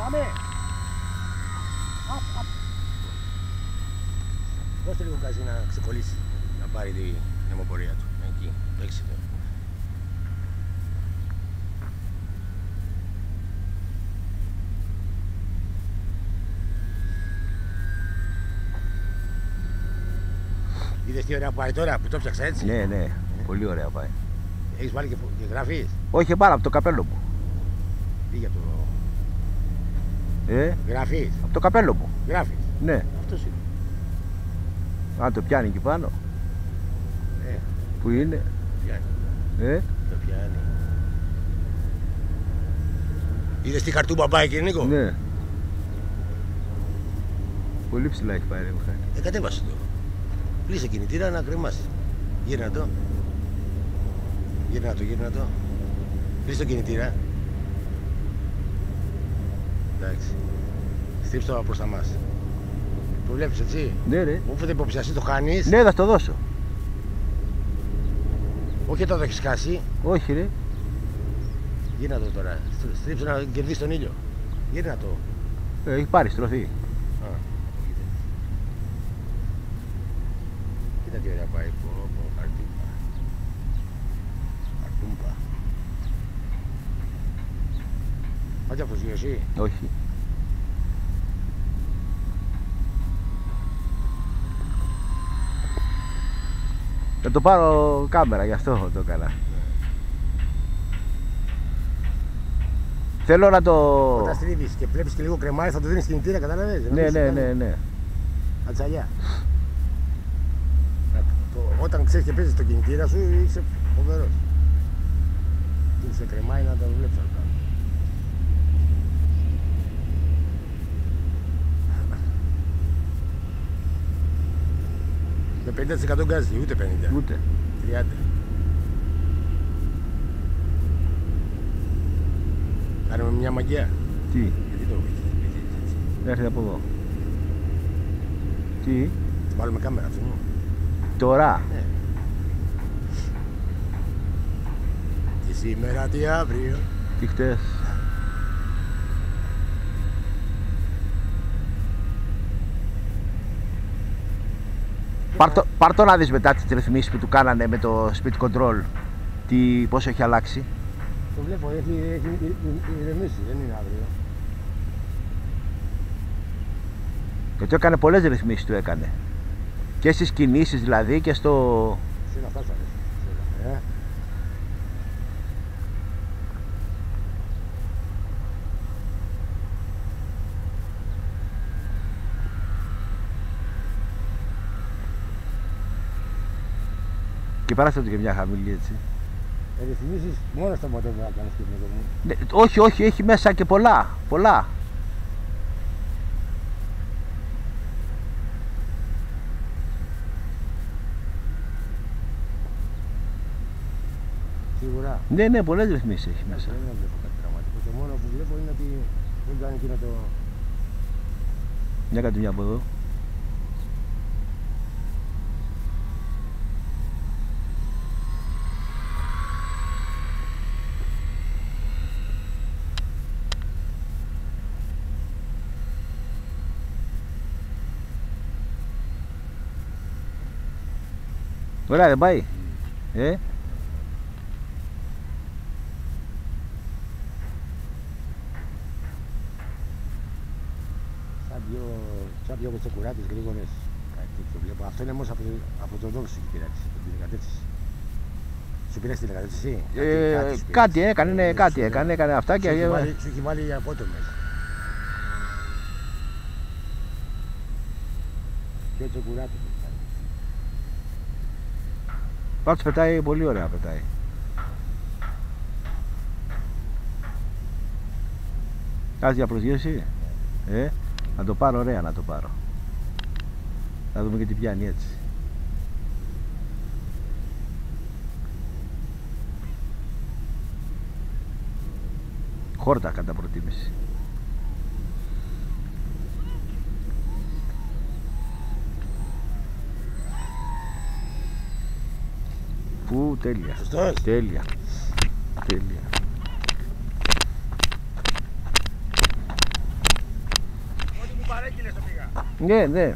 Πάμε! Δώστε λίγο γκάζι να ξεκολλήσει, να πάρει την αιμοπορία του. Εκεί, το έξι τώρα. Είδες τι ωραία πάει τώρα που το ψάξα έτσι. Ναι, ναι, πολύ ωραία πάει. Έχεις βάλει και γράφεις. Όχι πάνω από το καπέλο μου. Τι για το... Γράφεις. Από το καπέλο μου. Γράφεις. Ναι. Αυτός είναι. Αν το πιάνει εκεί πάνω. Πού είναι. Πιάνει. Το πιάνει. Είδες τι χαρτούμπα πάει κύριε Νίκο. Ναι. Πολύ ψηλά έχει πάει ρε μηχανή. Κατέβασε το. Κλείσε κινητήρα να κρεμάσει. Γύρνα το. Γύρνα το. Κλείσε το κινητήρα. Εντάξει. Στρίψε το προς τα μας. Το βλέπεις έτσι. Ναι ρε. Μου φύγε υποψιαστή, το χάνεις. Ναι, θα στο δώσω. Όχι εδώ το έχεις χάσει. Όχι ρε. Γύρνα το τώρα. Στρίψε να κερδίσει τον ήλιο. Γύρνα το. Έχει πάρει στρωθεί. Κοίτα τι ωραία πάει. Χαρτούμπα. Πάτε αυτός γύρω εσύ. Όχι. Θα το πάρω κάμερα, γι' αυτό το έκανα. Θέλω να το... Όταν στρίβεις και βλέπεις και λίγο κρεμάρι θα το δίνεις κινητήρα, κατάλαβες. Ναι. Ατσαλιά. Όταν ξέρεις και παίζεις το κινητήρα σου είσαι φοβερός. Είσαι κρεμάει να το βλέπεις αυτά. Με 50% γκάζι, ούτε 50. Ούτε. 30. Κάνουμε μια μαγιά. Τι. Γιατί το βρίσκεις έτσι. Έρχεται από εδώ. Τι. Βάλουμε κάμερα αυτό. Τώρα. Ναι. Τι σήμερα, τι αύριο. Τι χτες. Πάρ' το να δεις μετά τις ρυθμίσεις που του κάνανε με το speed control. Πώς έχει αλλάξει. Το βλέπω, έχει ηρεμήσει, δεν είναι αύριο. Γιατί έκανε πολλές ρυθμίσεις του έκανε. Και στις κινήσεις δηλαδή και στο... Σένα αυτά σου αρέσει. Και παράστε το και μια χαμηλή έτσι. Ρυθμίσεις μόνο στο μοτέρ να κάνεις και με το μου. Ναι, όχι, έχει μέσα και πολλά. Σίγουρα. Ναι, πολλές ρυθμίσεις έχει μέσα. Δεν βλέπω κάτι δραματικό. Το μόνο που βλέπω είναι ότι δεν κάνει εκείνο το... Μια κάτι από εδώ. Ωραία δεν πάει. Σαν δυο κοτσοκουράτες γρήγορες. Κάτι τέτοιο βλέπω. Αυτό είναι όμως από το δόξο σου πειράξει, από την κατεύθυνση. Σου πειράξει την κατεύθυνση. Κάτι έκανε, έκανε αυτά και... Σου έχει βάλει απότομες. Και τσοκουράτες. Πάντως πετάει πολύ ωραία, πετάει. Κάτσε για προσγείωση. Να το πάρω, ωραία να το πάρω. Να δούμε και τι πιάνει έτσι. Χόρτα κατά προτίμηση. Πού, τέλεια. Σωστός. Τέλεια. πήγα. Ναι, ναι.